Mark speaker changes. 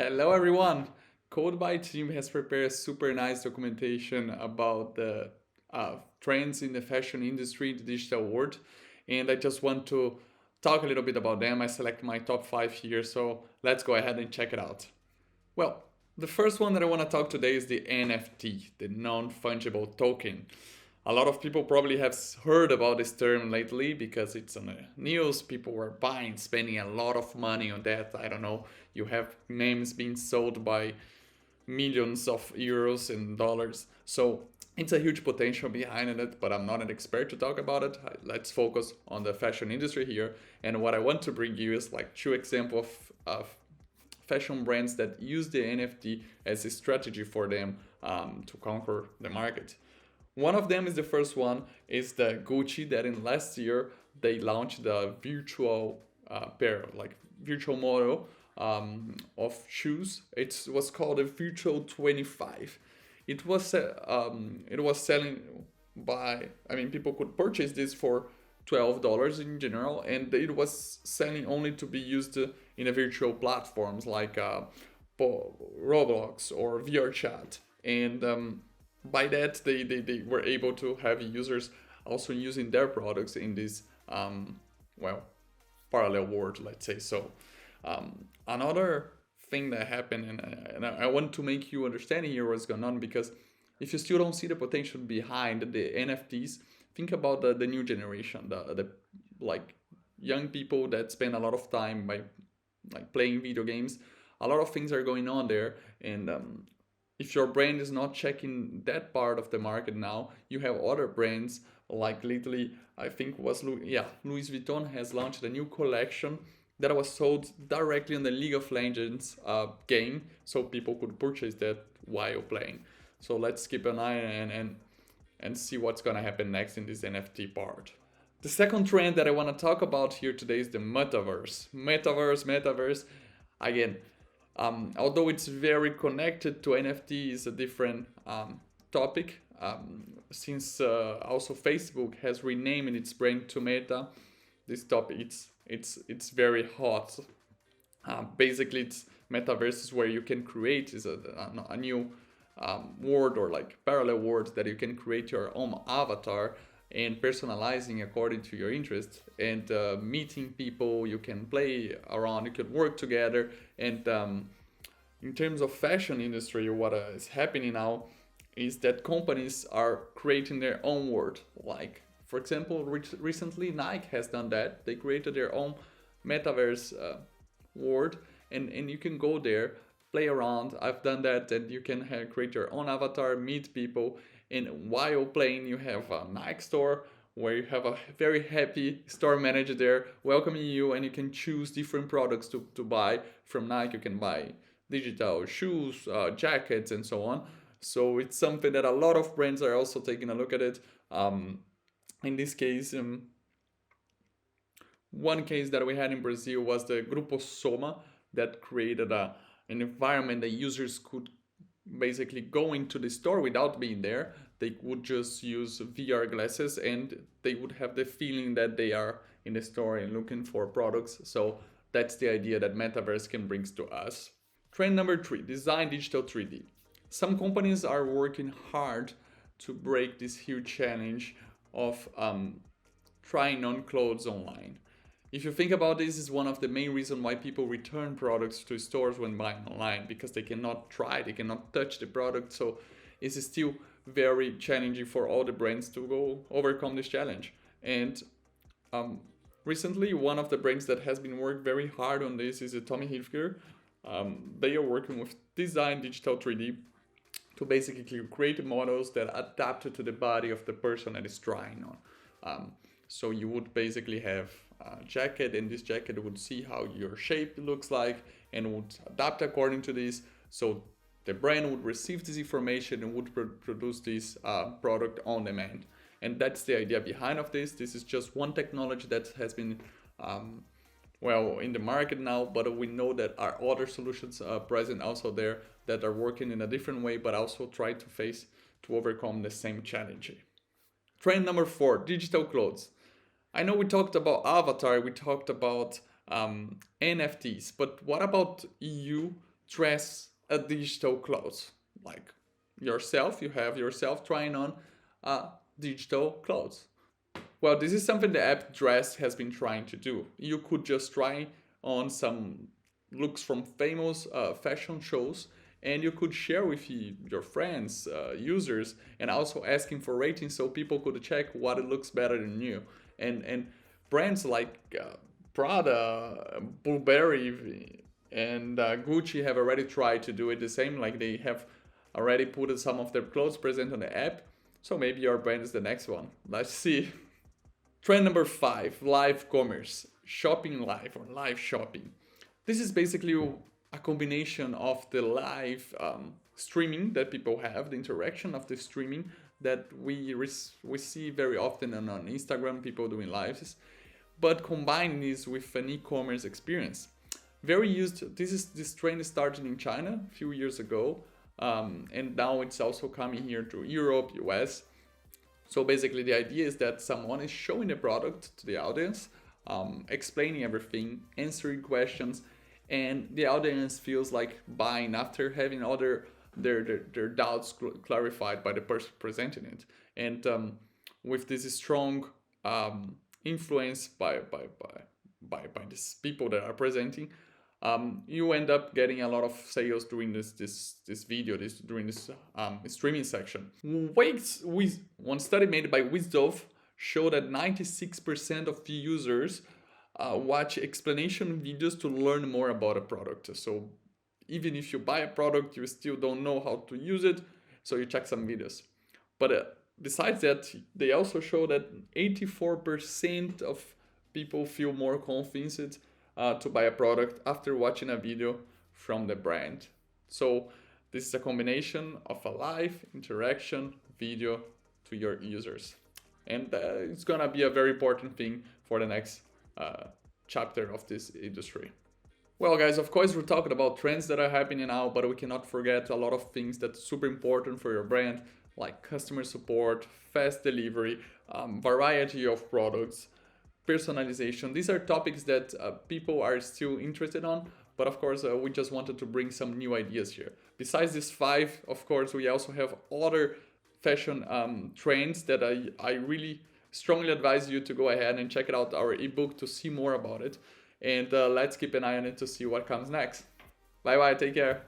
Speaker 1: Hello everyone! Code by Team has prepared a super nice documentation about the trends in the fashion industry, the digital world, and I just want to talk a little bit about them. I select my top 5 here, so let's go ahead and check it out. Well, the first one that I want to talk today is the NFT, the non-fungible token. A lot of people probably have heard about this term lately because it's on the news. People were buying, spending a lot of money on that. I don't know. You have names being sold by millions of euros and dollars. So it's a huge potential behind it, but I'm not an expert to talk about it. Let's focus on the fashion industry here. And what I want to bring you is like two examples of fashion brands that use the NFT as a strategy for them to conquer the market. One of them is the first one is the Gucci that in last year they launched the virtual pair, like virtual model of shoes. It was called a Virtual 25. It was selling by, I mean, people could purchase this for $12 in general, and it was selling only to be used in a virtual platforms like Roblox or VRChat. And by that, they were able to have users also using their products in this, well, parallel world, let's say. So another thing that happened, and I want to make you understand here what's going on, because if you still don't see the potential behind the NFTs, think about the new generation, the like young people that spend a lot of time by like playing video games. A lot of things are going on there, and if your brand is not checking that part of the market now, you have other brands like lately, I think was Louis Vuitton has launched a new collection that was sold directly on the League of Legends game, so people could purchase that while playing. So let's keep an eye and see what's gonna happen next in this NFT part. The second trend that I want to talk about here today is the metaverse. Metaverse. Again, although it's very connected to NFT, is a different topic. Since also Facebook has renamed its brand to Meta, this topic it's very hot. Basically, it's metaverse is where you can create is a new world or like parallel world that you can create your own avatar and personalizing according to your interest and meeting people. You can play around, you can work together. And in terms of fashion industry, what is happening now is that companies are creating their own world. Like for example, recently Nike has done that. They created their own metaverse world, and you can go there, play around. I've done that, and you can create your own avatar, meet people, and while playing, you have a Nike store where you have a very happy store manager there welcoming you, and you can choose different products to buy from Nike. You can buy digital shoes, jackets, and so on. So it's something that a lot of brands are also taking a look at it. In this case, one case that we had in Brazil was the Grupo Soma that created an environment that users could basically go into the store without being there. They would just use VR glasses and they would have the feeling that they are in the store and looking for products. So that's the idea that Metaverse can bring to us. Trend number 3, design digital 3D. Some companies are working hard to break this huge challenge of trying on clothes online. If you think about this, is one of the main reasons why people return products to stores when buying online, because they cannot try, they cannot touch the product. So it's still very challenging for all the brands to go overcome this challenge. And recently, one of the brands that has been working very hard on this is Tommy Hilfiger. They are working with design digital 3D to basically create models that adapt to the body of the person that is trying on. So you would basically have a jacket, and this jacket would see how your shape looks like and would adapt according to this. So the brand would receive this information and would produce this product on demand. And that's the idea behind of this. This is just one technology that has been in the market now, but we know that are other solutions present also there that are working in a different way, but also try to overcome the same challenge. Trend number 4, digital clothes. I know we talked about avatar, we talked about NFTs, but what about you dress a digital clothes. Like yourself, you have yourself trying on digital clothes. Well, this is something the app Dress has been trying to do. You could just try on some looks from famous fashion shows, and you could share with your friends, users, and also asking for ratings so people could check what it looks better than you. And brands like Prada, Burberry, and Gucci have already tried to do it the same. Like they have already put some of their clothes present on the app. So maybe your brand is the next one. Let's see. Trend number 5, live commerce, shopping live or live shopping. This is basically a combination of the live streaming that people have, the interaction of the streaming that we see very often on Instagram, people doing lives, but combining this with an e-commerce experience. Very used. This trend started in China a few years ago, and now it's also coming here to Europe, US. So basically the idea is that someone is showing the product to the audience, explaining everything, answering questions, and the audience feels like buying after having all their doubts clarified by the person presenting it. And with this strong influence by these people that are presenting, you end up getting a lot of sales during this video, during this streaming section. One study made by Wizdov showed that 96% of the users watch explanation videos to learn more about a product. So even if you buy a product, you still don't know how to use it, so you check some videos. But besides that, they also show that 84% of people feel more confident to buy a product after watching a video from the brand. So this is a combination of a live interaction video to your users. And it's gonna be a very important thing for the next chapter of this industry. Well guys, of course we're talking about trends that are happening now, but we cannot forget a lot of things that's super important for your brand, like customer support, fast delivery, variety of products, personalization. These are topics that people are still interested on, but of course we just wanted to bring some new ideas here. Besides these 5, of course, we also have other fashion trends that I really strongly advise you to go ahead and check it out, our ebook, to see more about it. And let's keep an eye on it to see what comes next. Bye bye, take care.